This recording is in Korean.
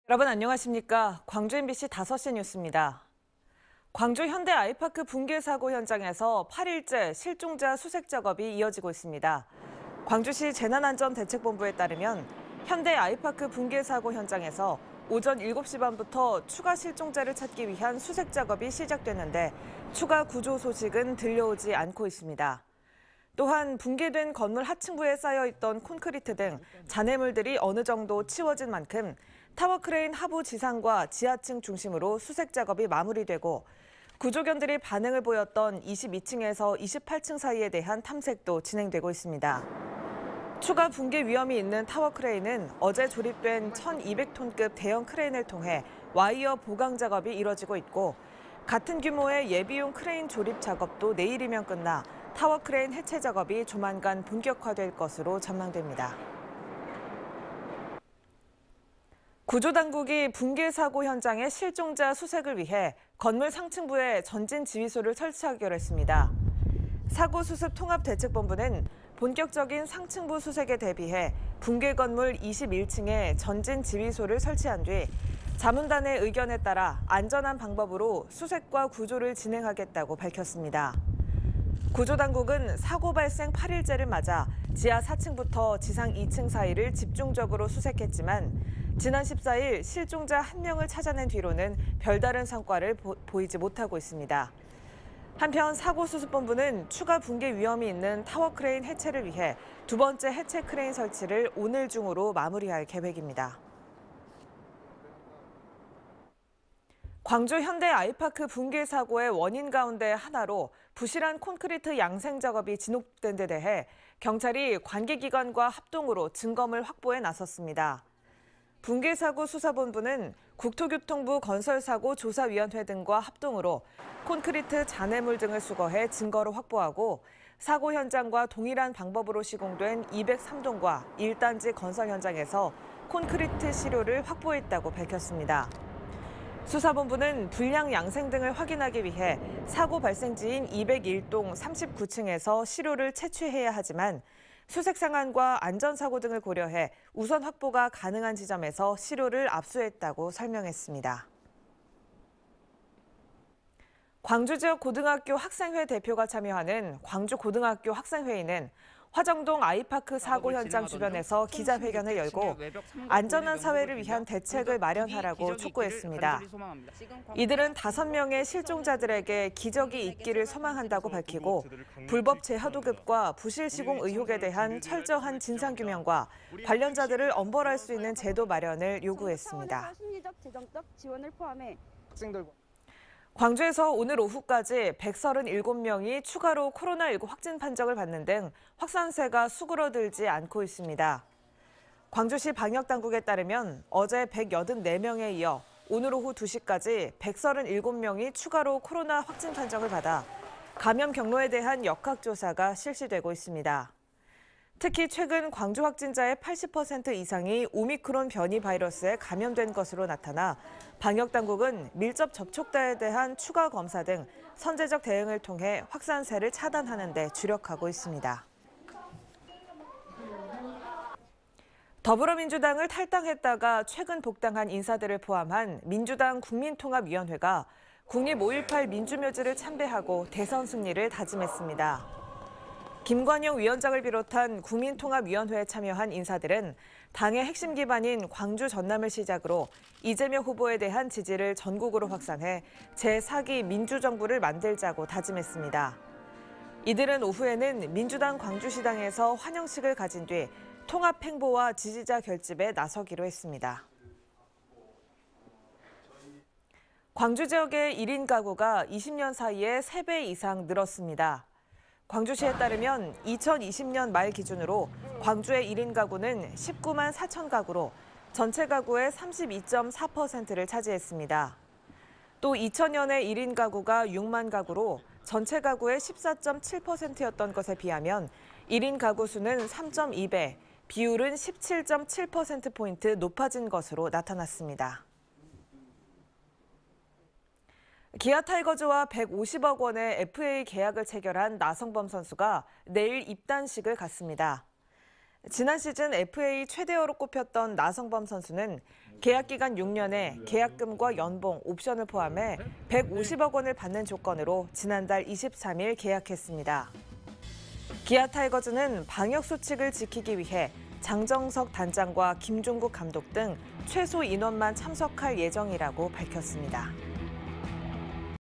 여러분 안녕하십니까? 광주 MBC 5시 뉴스입니다. 광주 현대 아이파크 붕괴 사고 현장에서 8일째 실종자 수색 작업이 이어지고 있습니다. 광주시 재난안전대책본부에 따르면 현대 아이파크 붕괴 사고 현장에서 오전 7시 반부터 추가 실종자를 찾기 위한 수색 작업이 시작됐는데 추가 구조 소식은 들려오지 않고 있습니다. 또한 붕괴된 건물 하층부에 쌓여있던 콘크리트 등 잔해물들이 어느 정도 치워진 만큼 타워크레인 하부 지상과 지하층 중심으로 수색 작업이 마무리되고 구조견들이 반응을 보였던 22층에서 28층 사이에 대한 탐색도 진행되고 있습니다. 추가 붕괴 위험이 있는 타워크레인은 어제 조립된 1,200톤급 대형 크레인을 통해 와이어 보강 작업이 이뤄지고 있고 같은 규모의 예비용 크레인 조립 작업도 내일이면 끝나 타워크레인 해체 작업이 조만간 본격화될 것으로 전망됩니다. 구조당국이 붕괴 사고 현장의 실종자 수색을 위해 건물 상층부에 전진 지휘소를 설치하기로 했습니다. 사고 수습 통합대책본부는 본격적인 상층부 수색에 대비해 붕괴 건물 21층에 전진 지휘소를 설치한 뒤 자문단의 의견에 따라 안전한 방법으로 수색과 구조를 진행하겠다고 밝혔습니다. 구조당국은 사고 발생 8일째를 맞아 지하 4층부터 지상 2층 사이를 집중적으로 수색했지만 지난 14일 실종자 1명을 찾아낸 뒤로는 별다른 성과를 보이지 못하고 있습니다. 한편 사고수습본부는 추가 붕괴 위험이 있는 타워크레인 해체를 위해 두 번째 해체 크레인 설치를 오늘 중으로 마무리할 계획입니다. 광주 현대 아이파크 붕괴 사고의 원인 가운데 하나로 부실한 콘크리트 양생 작업이 진행된 데 대해 경찰이 관계기관과 합동으로 증거물 확보에 나섰습니다. 붕괴 사고 수사본부는 국토교통부 건설사고 조사위원회 등과 합동으로 콘크리트 잔해물 등을 수거해 증거를 확보하고 사고 현장과 동일한 방법으로 시공된 203동과 1단지 건설 현장에서 콘크리트 시료를 확보했다고 밝혔습니다. 수사본부는 불량 양생 등을 확인하기 위해 사고 발생지인 201동 39층에서 시료를 채취해야 하지만 수색 상황과 안전사고 등을 고려해 우선 확보가 가능한 지점에서 시료를 압수했다고 설명했습니다. 광주 지역 고등학교 학생회 대표가 참여하는 광주고등학교 학생회의는 화정동 아이파크 사고 현장 주변에서 기자회견을 열고 안전한 사회를 위한 대책을 마련하라고 촉구했습니다. 이들은 5명의 실종자들에게 기적이 있기를 소망한다고 밝히고 불법 재하도급과 부실 시공 의혹에 대한 철저한 진상규명과 관련자들을 엄벌할 수 있는 제도 마련을 요구했습니다. 광주에서 오늘 오후까지 137명이 추가로 코로나19 확진 판정을 받는 등 확산세가 수그러들지 않고 있습니다. 광주시 방역당국에 따르면 어제 184명에 이어 오늘 오후 2시까지 137명이 추가로 코로나 확진 판정을 받아 감염 경로에 대한 역학조사가 실시되고 있습니다. 특히 최근 광주 확진자의 80% 이상이 오미크론 변이 바이러스에 감염된 것으로 나타나 방역당국은 밀접 접촉자에 대한 추가 검사 등 선제적 대응을 통해 확산세를 차단하는 데 주력하고 있습니다. 더불어민주당을 탈당했다가 최근 복당한 인사들을 포함한 민주당 국민통합위원회가 국립 5.18 민주묘지를 참배하고 대선 승리를 다짐했습니다. 김관영 위원장을 비롯한 국민통합위원회에 참여한 인사들은 당의 핵심 기반인 광주 전남을 시작으로 이재명 후보에 대한 지지를 전국으로 확산해 제4기 민주정부를 만들자고 다짐했습니다. 이들은 오후에는 민주당 광주시당에서 환영식을 가진 뒤 통합행보와 지지자 결집에 나서기로 했습니다. 광주 지역의 1인 가구가 20년 사이에 3배 이상 늘었습니다. 광주시에 따르면 2020년 말 기준으로 광주의 1인 가구는 19만 4천 가구로 전체 가구의 32.4%를 차지했습니다. 또 2000년에 1인 가구가 6만 가구로 전체 가구의 14.7%였던 것에 비하면 1인 가구 수는 3.2배, 비율은 17.7%포인트 높아진 것으로 나타났습니다. 기아 타이거즈와 150억 원의 FA 계약을 체결한 나성범 선수가 내일 입단식을 갖습니다. 지난 시즌 FA 최대어로 꼽혔던 나성범 선수는 계약 기간 6년에 계약금과 연봉, 옵션을 포함해 150억 원을 받는 조건으로 지난달 23일 계약했습니다. 기아 타이거즈는 방역 수칙을 지키기 위해 장정석 단장과 김종국 감독 등 최소 인원만 참석할 예정이라고 밝혔습니다.